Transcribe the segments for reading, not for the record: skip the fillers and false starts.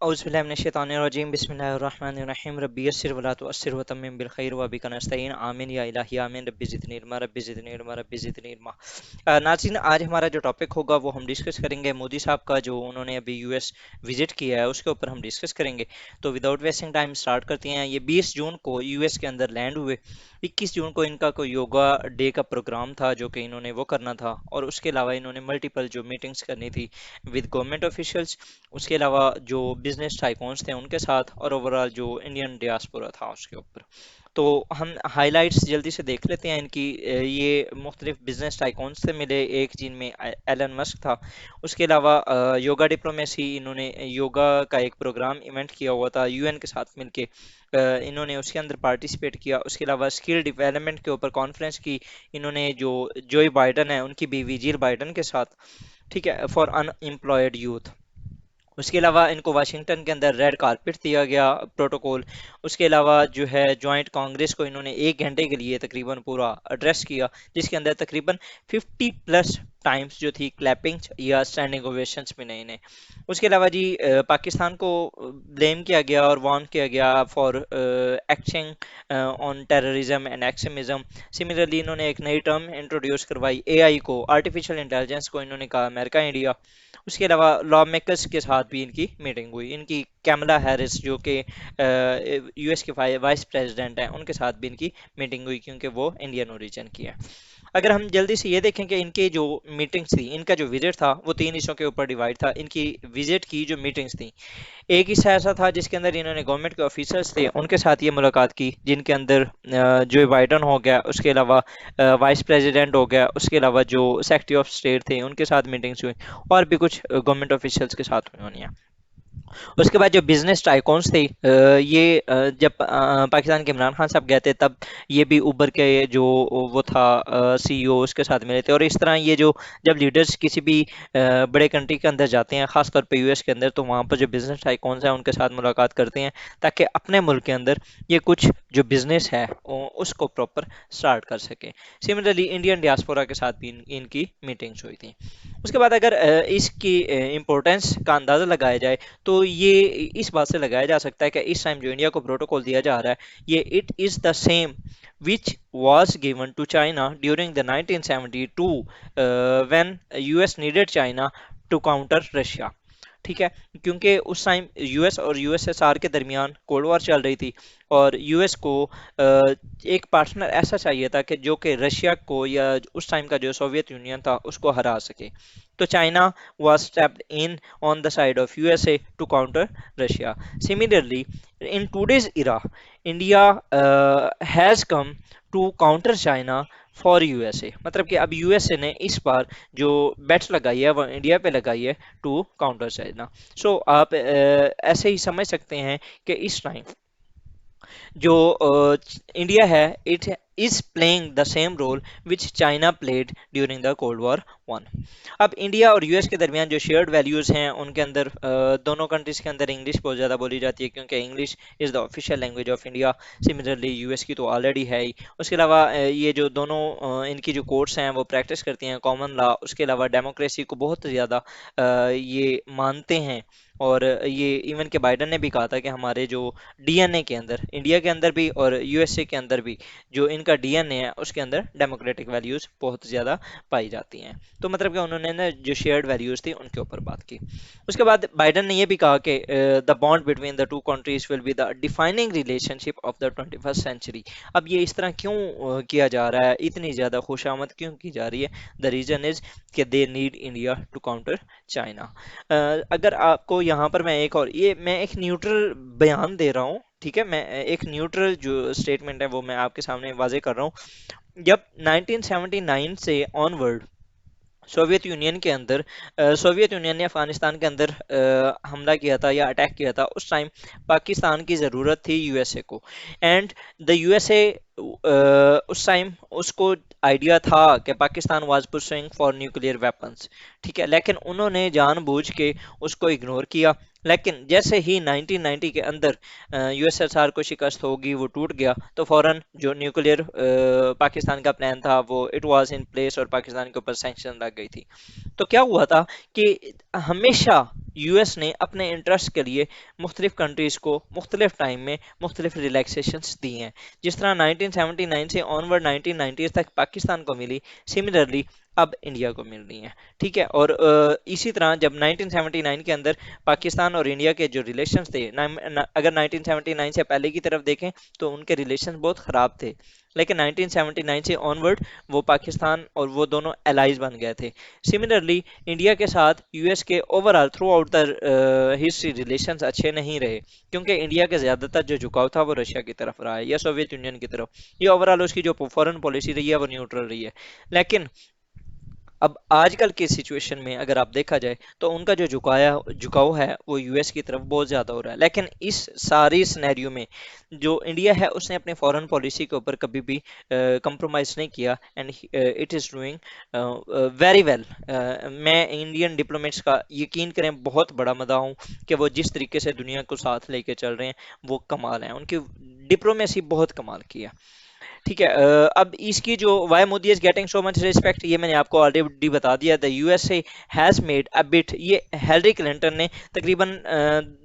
औज़ुबिल्लाहि बिस्मिल्लाहिर्रहमानिर्रहीम रब्बी यस्सिर वला तुअस्सिर वतम्मिम बिल खैर व बिका नस्तईन आमीन या इलाही आमीन रब्बी ज़िदनी इल्मा रब्बी ज़िदनी इल्मा। नाज़रीन, आज हमारा जो टॉपिक होगा वो हम डिस्कस करेंगे मोदी साहब का जो उन्होंने अभी यूएस विजिट किया है उसके ऊपर हम डिस्कस करेंगे। तो विदाउट वेस्टिंग टाइम स्टार्ट करते हैं। ये 20 जून को यूएस के अंदर लैंड हुए। 21 जून को इनका कोई योगा डे का प्रोग्राम था जो कि इन्होंने वो करना था, और उसके अलावा इन्होंने मल्टीपल जो मीटिंग्स करनी थी विद गवर्नमेंट ऑफिशियल्स, उसके अलावा जो बिजनेस टाइकॉन्स थे उनके साथ, और ओवरऑल जो इंडियन डियास्पोरा था उसके ऊपर। तो हम हाइलाइट्स जल्दी से देख लेते हैं इनकी। ये मुख्तलिफ बिजनेस टाइकॉन्स से मिले, एक जिनमें एलन मस्क था। उसके अलावा योगा डिप्लोमेसी, इन्होंने योगा का एक प्रोग्राम इवेंट किया हुआ था यूएन के साथ मिलके। इन्होंने उसके अंदर पार्टिसिपेट किया। उसके अलावा स्किल डेवलपमेंट के ऊपर कॉन्फ्रेंस की इन्होंने, जो जोई बाइडन है उनकी बीवी जिल बाइडन के साथ, ठीक है, फॉर अनएम्प्लॉयड यूथ। उसके अलावा इनको वाशिंगटन के अंदर रेड कारपेट दिया गया, प्रोटोकॉल। उसके अलावा जो है जॉइंट कांग्रेस को इन्होंने 1 घंटे के लिए तकरीबन पूरा एड्रेस किया, जिसके अंदर तकरीबन 50+ टाइम्स जो थी क्लैपिंग या स्टैंडिंग ओवेशंस मिले इन्हें। उसके अलावा जी पाकिस्तान को ब्लेम किया गया और वार्न किया गया for acting on terrorism and extremism. Similarly इन्होंने एक नई टर्म इंट्रोड्यूस करवाई, एआई को, आर्टिफिशियल इंटेलिजेंस को इन्होंने कहा अमेरिका इंडिया। उसके अलावा लॉ मेकर्स के साथ भी इनकी मीटिंग हुई। इनकी कैमला हैरिस जो कि यूएस के वाइस प्रेसिडेंट हैं उनके साथ भी इनकी मीटिंग हुई, क्योंकि वो इंडियन ओरिजिन की है। अगर हम जल्दी से ये देखें कि इनके जो मीटिंग्स थी, इनका जो विजिट था वो 3 हिस्सों के ऊपर डिवाइड था। इनकी विजिट की जो मीटिंग्स थी, एक हिस्सा ऐसा था जिसके अंदर इन्होंने गवर्नमेंट के ऑफिसर्स थे उनके साथ ये मुलाकात की, जिनके अंदर जो बाइडन हो गया, उसके अलावा वाइस प्रेसिडेंट हो गया, उसके अलावा जो सेक्रेटरी ऑफ स्टेट थे उनके साथ मीटिंग्स हुई, और भी कुछ गवर्नमेंट ऑफिशियल्स के साथ हुई होनी है। उसके बाद जो बिजनेस टाइकॉन्स थे, ये जब पाकिस्तान के इमरान खान साहब गए थे तब ये भी उबर के जो वो था सीईओ, उसके साथ मिले थे। और इस तरह ये जो जब लीडर्स किसी भी बड़े कंट्री के अंदर जाते हैं, खासतौर पे यूएस के अंदर, तो वहाँ पर जो बिजनेस टाइकॉन्स हैं उनके साथ मुलाकात करते हैं, ताकि अपने मुल्क के अंदर ये कुछ जो बिजनेस है उसको प्रॉपर स्टार्ट कर सके। सिमिलरली इंडियन डियास्पोरा के साथ भी इनकी मीटिंग्स हुई थी। उसके बाद अगर इसकी इम्पोर्टेंस का अंदाज़ा लगाया जाए, तो ये इस बात से लगाया जा सकता है कि इस टाइम जो इंडिया को प्रोटोकॉल दिया जा रहा है, ये it is the same which was given to China during the 1972 when US needed China to counter Russia। ठीक है, क्योंकि उस टाइम यूएस और यूएसएसआर के दरमियान कोल्ड वॉर चल रही थी, और यूएस को एक पार्टनर ऐसा चाहिए था कि जो कि रशिया को, या उस टाइम का जो सोवियत यूनियन था, उसको हरा सके। तो China was stepped in on the side of USA to counter Russia. Similarly, in today's era, India has come to counter China for USA. मतलब कि अब यूएसए ने इस बार जो बेट्स लगाई है वो इंडिया पे लगाई है टू काउंटर चाइना। सो आप ऐसे ही समझ सकते हैं कि इस टाइम जो इंडिया है, it is playing the same role which China played during the Cold War one. अब इंडिया और यूएस के दरमियान जो शेयर्ड वैल्यूज़ हैं उनके अंदर दोनों कंट्रीज के अंदर इंग्लिश बहुत ज़्यादा बोली जाती है, क्योंकि English is the official language of India. Similarly US की तो ऑलरेडी है ही। उसके अलावा ये जो दोनों इनकी जो कोर्ट्स हैं वो प्रैक्टिस करती हैं कॉमन लॉ, उसके अलावा डेमोक्रेसी को बहुत ज़्यादा ये मानते हैं। और ये इवन के बाइडन ने भी कहा था कि हमारे जो डीएनए के अंदर, इंडिया के अंदर भी और यूएसए के अंदर भी, जो इनका डीएनए है उसके अंदर डेमोक्रेटिक वैल्यूज़ बहुत ज़्यादा पाई जाती हैं। तो मतलब कि उन्होंने ना जो शेयर्ड वैल्यूज़ थी उनके ऊपर बात की। उसके बाद बाइडन ने ये भी कहा कि the bond between the two countries will be the defining relationship of the 21st century. अब ये इस तरह क्यों किया जा रहा है, इतनी ज़्यादा खुशामद क्यों की जा रही है? द रीज़न इज़ कि they need India to counter China. अगर आपको यहाँ पर मैं एक और, ये मैं एक न्यूट्रल बयान दे रहा हूँ, ठीक है, मैं एक न्यूट्रल जो स्टेटमेंट है वो मैं आपके सामने वाजे कर रहा हूँ। जब 1979 से ऑनवर्ड सोवियत यूनियन के अंदर सोवियत यूनियन ने अफगानिस्तान के अंदर हमला किया था या अटैक किया था, उस टाइम पाकिस्तान की ज़रूरत थी यूएसए को। एंड द यूएसए उस टाइम उसको आइडिया था कि Pakistan was pursuing for nuclear weapons, ठीक है, लेकिन उन्होंने जानबूझ के उसको इग्नोर किया। लेकिन जैसे ही 1990 के अंदर यूएसएसआर को शिकस्त होगी, वो टूट गया, तो फौरन जो न्यूक्लियर पाकिस्तान का प्लान था वो इट वाज इन प्लेस, और पाकिस्तान के ऊपर सैंक्शन लग गई थी। तो क्या हुआ था कि हमेशा यूएस ने अपने इंटरेस्ट के लिए मुख्तलिफ कंट्रीज़ को मुख्तलिफ टाइम में मुख्तलिफ रिलैक्सेशंस दी हैं। जिस तरह 1979 से ऑनवर्ड 1990 तक पाकिस्तान को मिली, सिमिलरली अब इंडिया को मिल रही है। ठीक है, और इसी तरह जब 1979 के अंदर पाकिस्तान और इंडिया के जो रिलेशंस थे अगर 1979 से पहले की तरफ देखें तो उनके रिलेशन बहुत ख़राब थे, लेकिन 1979 से ऑनवर्ड वो पाकिस्तान और वो दोनों एलाइज बन गए थे। सिमिलरली इंडिया के साथ यूएस के overall through out the history relations अच्छे नहीं रहे, क्योंकि इंडिया का ज़्यादातर जो झुकाव था वो रशिया की तरफ रहा है या सोवियत यूनियन की तरफ। ये ओवरऑल उसकी जो फॉरेन पॉलिसी रही है वो न्यूट्रल रही है। लेकिन अब आजकल की सिचुएशन में अगर आप देखा जाए तो उनका जो झुकाव है वो यूएस की तरफ बहुत ज़्यादा हो रहा है। लेकिन इस सारी सिनेरियो में जो इंडिया है उसने अपने फॉरेन पॉलिसी के ऊपर कभी भी कंप्रोमाइज़ नहीं किया, and it is doing very well. मैं इंडियन डिप्लोमेट्स का यकीन करें बहुत बड़ा मदा हूँ कि वो जिस तरीके से दुनिया को साथ लेके चल रहे हैं वो कमाल है, उनकी डिप्लोमेसी बहुत कमाल की है। ठीक है, अब इसकी जो why Modi is getting so much respect, ये मैंने आपको ऑलरेडी बता दिया। The USA has made a bit, ये हेलरी क्लिंटन ने तकरीबन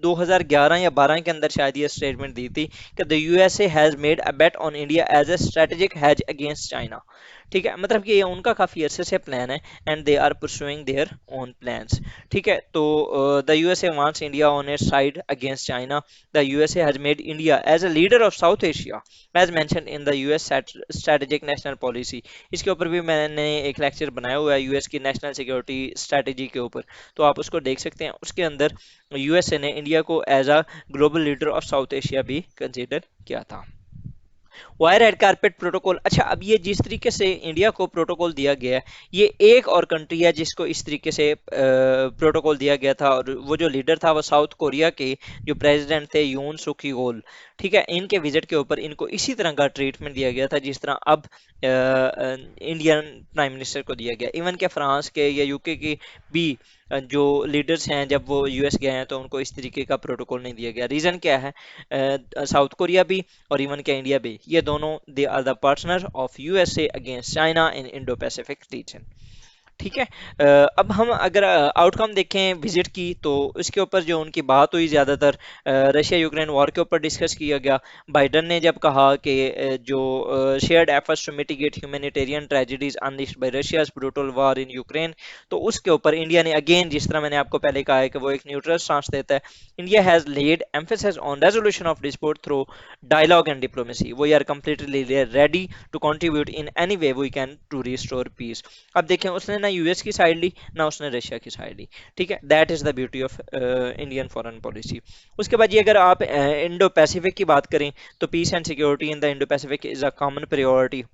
2011 या 12 के अंदर शायद ये स्टेटमेंट दी थी कि the USA has made a bet on India as a strategic hedge against China. ठीक है, मतलब कि ये उनका काफ़ी अरसे से प्लान है, and they are pursuing their own plans. ठीक है, तो the USA wants India on its side against China. The USA has made India as a leader of South Asia as mentioned in the US strategic national policy. इसके ऊपर भी मैंने एक lecture बनाया हुआ है यूएस की नेशनल सिक्योरिटी स्ट्रेटेजी के ऊपर, तो आप उसको देख सकते हैं। उसके अंदर यूएसए ने इंडिया को as a global leader of South Asia भी कंसीडर किया था। वायर रेड कारपेट प्रोटोकॉल, अच्छा अब ये जिस तरीके से इंडिया को प्रोटोकॉल दिया गया है, ये एक और कंट्री है जिसको इस तरीके से प्रोटोकॉल दिया गया था, और वो जो लीडर था वो साउथ कोरिया के जो प्रेसिडेंट थे यून सुकी योल। ठीक है, इनके विजिट के ऊपर इनको इसी तरह का ट्रीटमेंट दिया गया था जिस तरह अब इंडियन प्राइम मिनिस्टर को दिया गया। इवन के फ्रांस के या यूके की भी जो लीडर्स हैं जब वो यूएस गए हैं तो उनको इस तरीके का प्रोटोकॉल नहीं दिया गया। रीज़न क्या है? साउथ कोरिया भी और इवन के इंडिया भी, ये दोनों they are the partner of USA against China in Indo Pacific region. ठीक है, अब हम अगर आउटकम देखें विजिट की तो इसके ऊपर जो उनकी बात हुई ज़्यादातर रशिया यूक्रेन वॉर के ऊपर डिस्कस किया गया। बाइडन ने जब कहा कि जो shared efforts to mitigate humanitarian tragedies unleashed by Russia's brutal war in Ukraine, तो उसके ऊपर इंडिया ने अगेन, जिस तरह मैंने आपको पहले कहा है कि वो एक न्यूट्रल स्टांस देता है, India has laid emphasis on resolution of dispute through dialogue and diplomacy. We are completely ready to contribute in any way we can to restore peace. अब देखें, उसने ना यूएस की साइड ली ना उसने रशिया की साइड ली। ठीक है, that is the beauty of Indian foreign policy. उसके बाद ये अगर आप इंडो पैसिफिक की बात करें तो peace and security in the Indo Pacific is a common priority,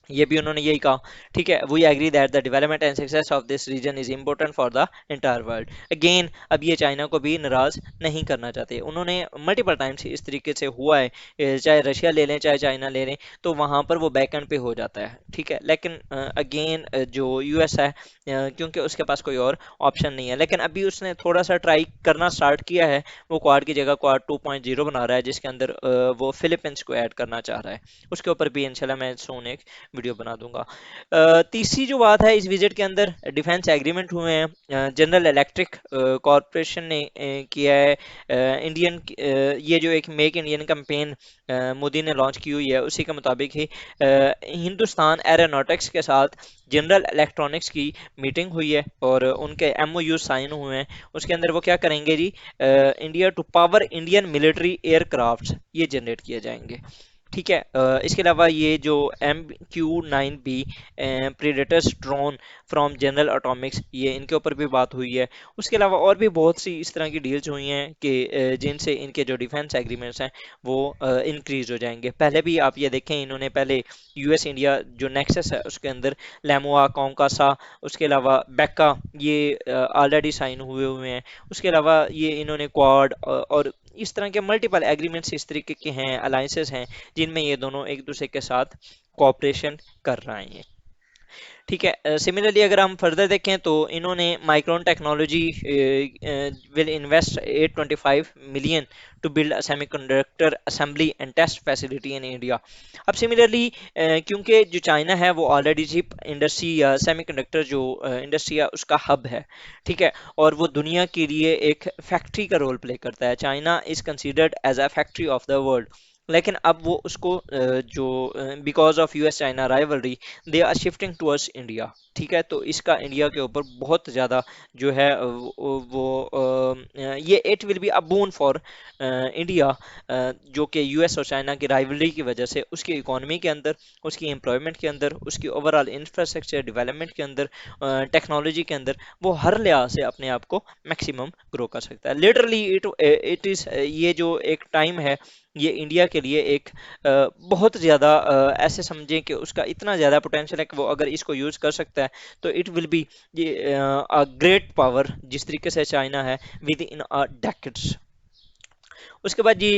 ये भी उन्होंने यही कहा। ठीक है, we agree that the development and success of this region is important for the entire world. Again, अब ये चाइना को भी नाराज नहीं करना चाहते। उन्होंने मल्टीपल टाइम्स इस तरीके से हुआ है, चाहे रशिया ले लें चाहे चाइना ले लें तो वहाँ पर वो बैक एंड पे हो जाता है। ठीक है, लेकिन अगेन जो यूएस है, क्योंकि उसके पास कोई और ऑप्शन नहीं है, लेकिन अभी उसने थोड़ा सा ट्राई करना स्टार्ट किया है। वो क्वाड की जगह क्वाड 2.0 बना रहा है जिसके अंदर वो फिलीपींस को ऐड करना चाह रहा है। उसके ऊपर भी इंशाल्लाह मैं सोन एक वीडियो बना दूंगा। तीसरी जो बात है, इस विजिट के अंदर डिफेंस एग्रीमेंट हुए हैं। जनरल इलेक्ट्रिक कॉरपोरेशन ने किया है इंडियन, ये जो एक मेक इंडियन कैंपेन मोदी ने लॉन्च की हुई है उसी के मुताबिक ही हिंदुस्तान एरोनॉटिक्स के साथ जनरल इलेक्ट्रॉनिक्स की मीटिंग हुई है और उनके एमओयू साइन हुए हैं। उसके अंदर वो क्या करेंगे जी, India to power Indian military aircraft ये जनरेट किए जाएंगे। ठीक है, इसके अलावा ये जो MQ-9B predators drone from General Atomics, ये इनके ऊपर भी बात हुई है। उसके अलावा और भी बहुत सी इस तरह की डील्स हुई हैं कि जिनसे इनके जो डिफेंस एग्रीमेंट्स हैं वो इंक्रीज हो जाएंगे। पहले भी आप ये देखें, इन्होंने पहले यूएस इंडिया जो नेक्सस है उसके अंदर लेमुआ कॉन्कासा, उसके अलावा बेका, ये ऑलरेडी साइन हुए हुए हैं। उसके अलावा ये इन्होंने क्वाड और इस तरह के मल्टीपल एग्रीमेंट्स इस तरीके के हैं, अलाइंसेस हैं जिनमें ये दोनों एक दूसरे के साथ कोऑपरेशन कर रहे हैं। ठीक है। सिमिलरली अगर हम फर्दर देखें तो इन्होंने Micron Technology will invest 825 million to build a semiconductor assembly and test facility in India. अब सिमिलरली क्योंकि जो चाइना है वो ऑलरेडी चिप इंडस्ट्री या सेमीकंडक्टर जो इंडस्ट्री है उसका हब है, ठीक है, और वो दुनिया के लिए एक फैक्ट्री का रोल प्ले करता है। China is considered as a factory of the world. लेकिन अब वो उसको जो because of US China rivalry they are shifting towards India, ठीक है। तो इसका इंडिया के ऊपर बहुत ज़्यादा जो है ये it will be a boon for India, जो कि यूएस और चाइना की राइवलरी की वजह से उसकी इकोनॉमी के अंदर, उसकी एम्प्लॉयमेंट के अंदर, उसकी ओवरऑल इंफ्रास्ट्रक्चर डेवलपमेंट के अंदर, टेक्नोलॉजी के अंदर वो हर लिहाज से अपने आप को मैक्सिमम ग्रो कर सकता है। लिटरली इट इज़ ये जो एक टाइम है ये इंडिया के लिए एक बहुत ज़्यादा ऐसे समझें कि उसका इतना ज़्यादा पोटेंशियल है कि वो अगर इसको यूज़ कर सकता है तो it will be a great power, जिस तरीके से चाइना है विद इन अ डेकेड्स। उसके बाद जी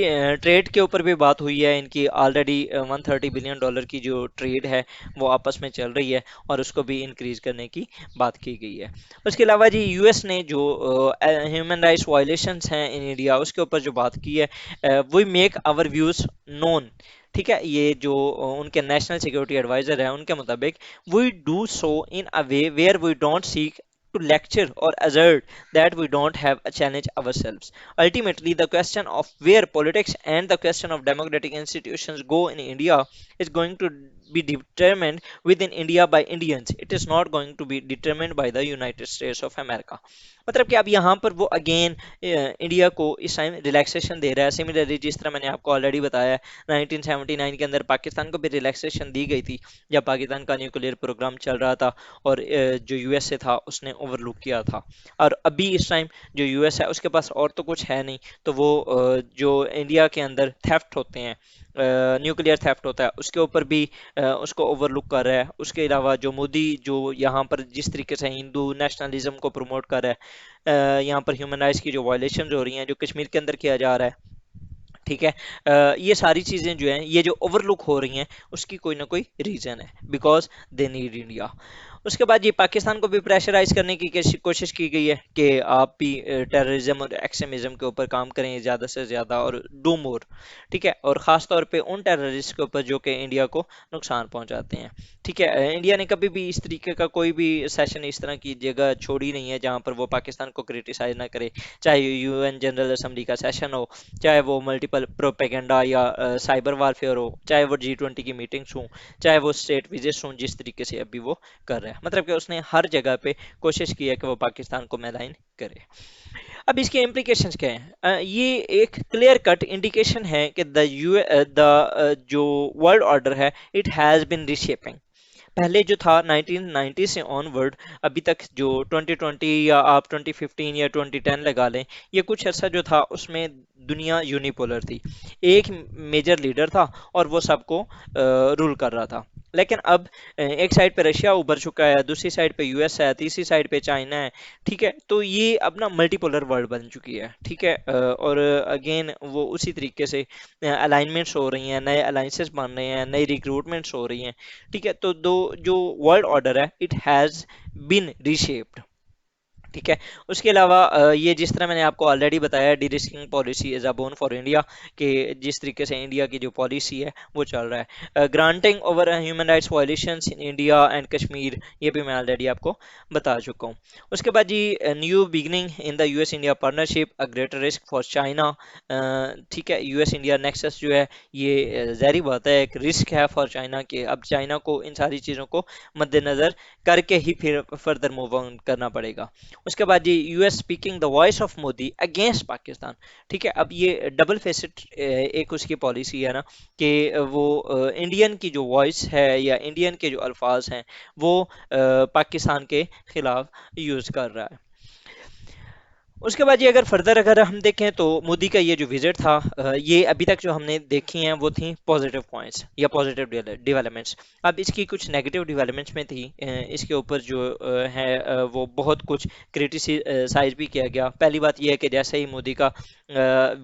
ट्रेड के ऊपर भी बात हुई है इनकी। ऑलरेडी 130 बिलियन डॉलर की जो ट्रेड है वो आपस में चल रही है और उसको भी इंक्रीज करने की बात की गई है। उसके अलावा जी यूएस ने जो ह्यूमन राइट्स वायलेशंस हैं इन इंडिया उसके ऊपर जो बात की है, we make our views known, ठीक है। ये जो उनके नेशनल सिक्योरिटी एडवाइजर है उनके मुताबिक we do so in a way where we don't seek to lecture or assert that we don't have a challenge ourselves. Ultimately, the question of where politics and the question of democratic institutions go in India is going to be determined within India by Indians. It is not going to be determined by the United States of America. मतलब कि अब यहाँ पर वो again India को इस time relaxation दे रहा है। सिमिलरली जिस तरह मैंने आपको ऑलरेडी बताया 1979 के अंदर पाकिस्तान को भी रिलैक्सेशन दी गई थी जब पाकिस्तान का न्यूक्लियर प्रोग्राम चल रहा था और जो यूएस से था उसने ओवरलुक किया था। और अभी इस टाइम जो यूएस है उसके पास और तो कुछ है नहीं, तो वो जो इंडिया के अंदर थेफ्ट होते हैं, न्यूक्लियर थेफ्ट होता है उसके ऊपर भी उसको ओवरलुक कर रहा है। उसके अलावा जो मोदी जो यहाँ पर जिस तरीके से हिंदू नेशनलिज्म को प्रमोट कर रहा है, यहाँ पर ह्यूमन राइट्स की जो वायलेशन हो रही हैं जो कश्मीर के अंदर किया जा रहा है, ठीक है। ये सारी चीज़ें जो हैं ये जो ओवरलुक हो रही हैं उसकी कोई ना कोई रीज़न है, बिकॉज दे नीड इंडिया। उसके बाद ये पाकिस्तान को भी प्रेशराइज करने की कोशिश की गई है कि आप भी टेररिज्म और एक्सट्रीमिज्म के ऊपर काम करें ज़्यादा से ज़्यादा और डू मोर, ठीक है। और ख़ास तौर पे उन टेररिस्ट के ऊपर जो कि इंडिया को नुकसान पहुंचाते हैं, ठीक है। इंडिया ने कभी भी इस तरीके का कोई भी सेशन इस तरह की जगह छोड़ी नहीं है जहां पर वो पाकिस्तान को क्रिटिसाइज ना करे, चाहे यूएन जनरल असेंबली का सेशन हो, चाहे वो मल्टीपल प्रोपेगेंडा या साइबर वारफेयर हो, चाहे वो G20 की मीटिंग्स हों, चाहे वो स्टेट विजिट्स हों, जिस तरीके से अभी वो कर रहा है। मतलब कि उसने हर जगह पे कोशिश की है कि वो पाकिस्तान को मैलाइन करे। अब इसके इम्प्लीकेशंस क्या हैं? ये एक क्लियर कट इंडिकेशन है कि द जो वर्ल्ड ऑर्डर है इट हैज़ बिन रीशेपिंग। पहले जो था 1990 से ऑनवर्ड अभी तक जो 2020 या आप 2015 या 2010 लगा लें, ये कुछ अर्सा जो था उसमें दुनिया यूनिपोलर थी। एक मेजर लीडर था और वो सबको रूल कर रहा था। लेकिन अब एक साइड पे रशिया उभर चुका है, दूसरी साइड पे यूएस है, तीसरी साइड पे चाइना है, ठीक है। तो ये अब ना मल्टीपोलर वर्ल्ड बन चुकी है, ठीक है। और अगेन वो उसी तरीके से अलाइनमेंट्स हो रही हैं, नए अलाइंसेस बन रहे हैं, नई रिक्रूटमेंट्स हो रही हैं, ठीक है। तो दो जो वर्ल्ड ऑर्डर है इट हैज़ बीन रीशेप्ड, ठीक है। उसके अलावा ये जिस तरह मैंने आपको ऑलरेडी बताया D-risking policy is a bone for India, कि जिस तरीके से इंडिया की जो पॉलिसी है वो चल रहा है। Granting over human rights violations in India and Kashmir, ये भी मैं ऑलरेडी आपको बता चुका हूँ। उसके बाद जी new beginning in the US India partnership a greater risk for China, ठीक है। यूएस इंडिया नेक्सस जो है ये ज़ाहिर बात है एक रिस्क है फॉर चाइना के। अब चाइना को इन सारी चीज़ों को मद्देनज़र करके ही फिर फर्दर मूव ऑन करना पड़ेगा। उसके बाद ये US speaking the voice of Modi against Pakistan, ठीक है। अब ये डबल फेसेट एक उसकी पॉलिसी है ना कि वो इंडियन की जो वॉइस है या इंडियन के जो अल्फाज हैं वो पाकिस्तान के खिलाफ यूज़ कर रहा है। उसके बाद ये अगर फर्दर अगर हम देखें तो मोदी का ये जो विजिट था, ये अभी तक जो हमने देखी हैं वो थी पॉजिटिव पॉइंट्स या पॉजिटिव डेवलपमेंट्स। अब इसकी कुछ नेगेटिव डेवलपमेंट्स में थी, इसके ऊपर जो है वो बहुत कुछ क्रिटिसाइज भी किया गया। पहली बात ये है कि जैसे ही मोदी का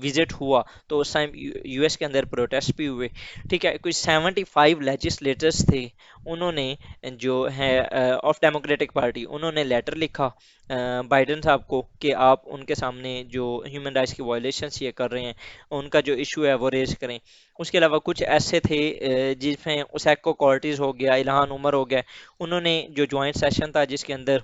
विजिट हुआ तो उस टाइम यूएस के अंदर प्रोटेस्ट भी हुए। ठीक है, कुछ 75 लेजिस्लेटर्स थे, उन्होंने जो है ऑफ डेमोक्रेटिक पार्टी, उन्होंने लेटर लिखा बाइडेन साहब को कि आप उनके सामने जो ह्यूमन राइट्स की वायलेशंस ये कर रहे हैं, उनका जो इशू है वो रेज करें। उसके अलावा कुछ ऐसे थे जिसमें उसैको कॉर्टिज हो गया, इल्हान उमर हो गया, उन्होंने जो ज्वाइंट सेशन था जिसके अंदर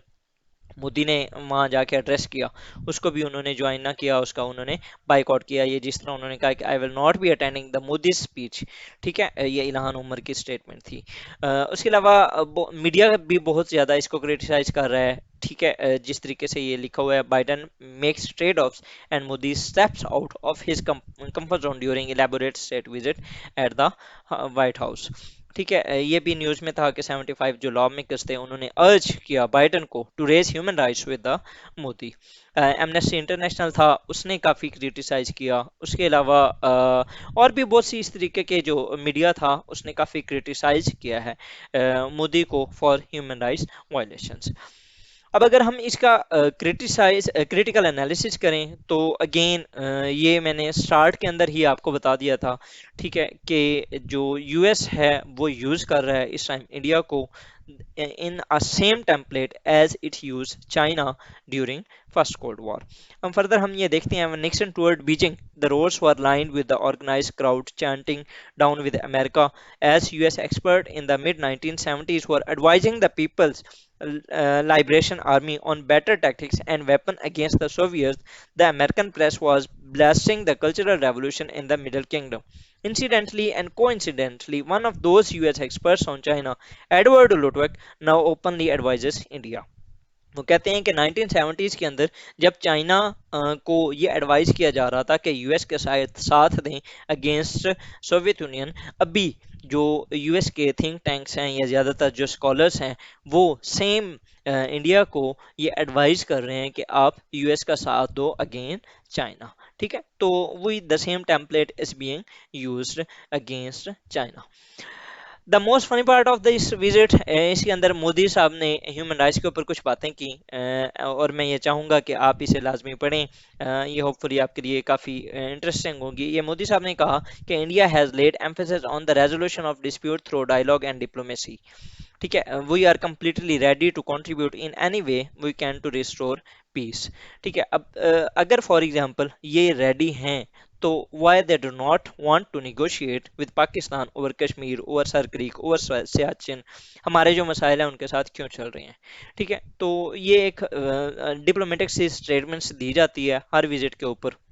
मोदी ने वहां जाके एड्रेस किया, उसको भी उन्होंने ज्वाइन ना किया, उसका उन्होंने बाइकआउट किया। ये जिस तरह उन्होंने कहा कि I will not be attending the Modi speech. ठीक है, ये इल्हान उमर की स्टेटमेंट थी। उसके अलावा मीडिया भी बहुत ज़्यादा इसको क्रिटिसाइज कर रहा है। ठीक है, जिस तरीके से ये लिखा हुआ है, Biden makes trade offs and Modi steps out of his comfort zone during elaborate state visit at the white house. ठीक है, ये भी न्यूज़ में था कि 75 जो लॉ मेकर्स थे उन्होंने अर्ज किया बाइडन को to raise human rights with the Modi. Amnesty International था, उसने काफ़ी क्रिटिसाइज किया। उसके अलावा और भी बहुत सी इस तरीके के जो मीडिया था उसने काफ़ी क्रिटिसाइज किया है मोदी को फॉर ह्यूमन राइट्स वायलेशंस। अब अगर हम इसका क्रिटिकल एनालिसिस करें तो अगेन ये मैंने स्टार्ट के अंदर ही आपको बता दिया था। ठीक है, कि जो यूएस है वो यूज़ कर रहा है इस टाइम इंडिया को in a same template as it used China during First Cold War. Further हम ये देखते हैं when Nixon toured Beijing, the roads were lined with the organized crowd chanting down with America, as US expert in the mid 1970s were advising the People's Liberation Army on better tactics and weapons against the Soviets. The American press was blasting the Cultural Revolution in the Middle Kingdom. Incidentally and coincidentally, one of those US experts on China, Edward Luttwak, now openly advises India. वो कहते हैं कि 1970s के अंदर जब China को ये advice किया जा रहा था कि यूएस के साथ साथ दें अगेंस्ट सोवियत यूनियन, अभी जो यूएस के थिंक टैंक्स हैं या ज़्यादातर जो स्कॉलर्स हैं वो सेम इंडिया को ये एडवाइस कर रहे हैं कि आप यूएस का साथ दो अगेंस्ट चाइना। ठीक है, तो वही the same template is being used against China. The most funny part of this visit, इसके अंदर मोदी साहब ने ह्यूमन राइट्स के ऊपर कुछ बातें की, और मैं ये चाहूँगा कि आप इसे लाजमी पढ़ें। ये होपफुली आपके लिए काफ़ी इंटरेस्टिंग होगी। ये मोदी साहब ने कहा कि India has laid emphasis on the resolution of dispute through dialogue and diplomacy. ठीक है, we are completely ready to contribute in any way we can to restore peace. ठीक है, अब अगर फॉर एग्जांपल ये रेडी हैं तो why they do not want to negotiate with Pakistan over Kashmir, over Sar Creek, over Siachen, हमारे जो मसाइल हैं उनके साथ क्यों चल रहे हैं। ठीक है, तो ये एक डिप्लोमेटिक सी स्टेटमेंट्स दी जाती है हर विजिट के ऊपर।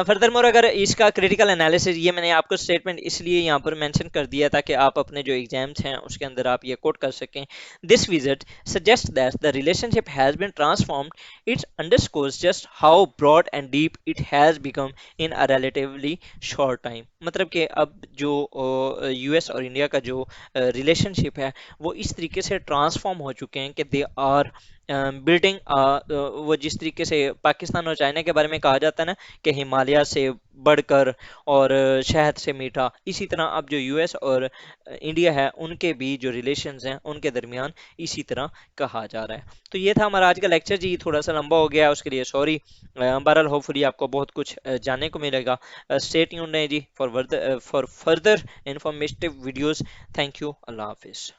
फर्दर मोर अगर इसका क्रिटिकल एनालिसिस, ये मैंने आपको स्टेटमेंट इसलिए यहाँ पर मेंशन कर दिया ताकि आप अपने जो एग्जाम्स हैं उसके अंदर आप ये कोट कर सकें। This visit suggest that the relationship has been transformed, it underscores just how broad and deep it has become in a relatively short time. मतलब कि अब जो यूएस और इंडिया का जो रिलेशनशिप है वो इस तरीके से ट्रांसफॉर्म हो चुके हैं कि दे आर बिल्डिंग, वो जिस तरीके से पाकिस्तान और चाइना के बारे में कहा जाता है ना कि हिमालय से बढ़कर और शहद से मीठा, इसी तरह अब जो यूएस और इंडिया है उनके बीच जो रिलेशंस हैं उनके दरमियान इसी तरह कहा जा रहा है। तो ये था हमारा आज का लेक्चर जी, थोड़ा सा लंबा हो गया उसके लिए सॉरी। बहरहाल होपफुली आपको बहुत कुछ जानने को मिलेगा। स्टे ट्यून्ड है जी for further informative videos. Thank you, अल्लाह हाफिज़।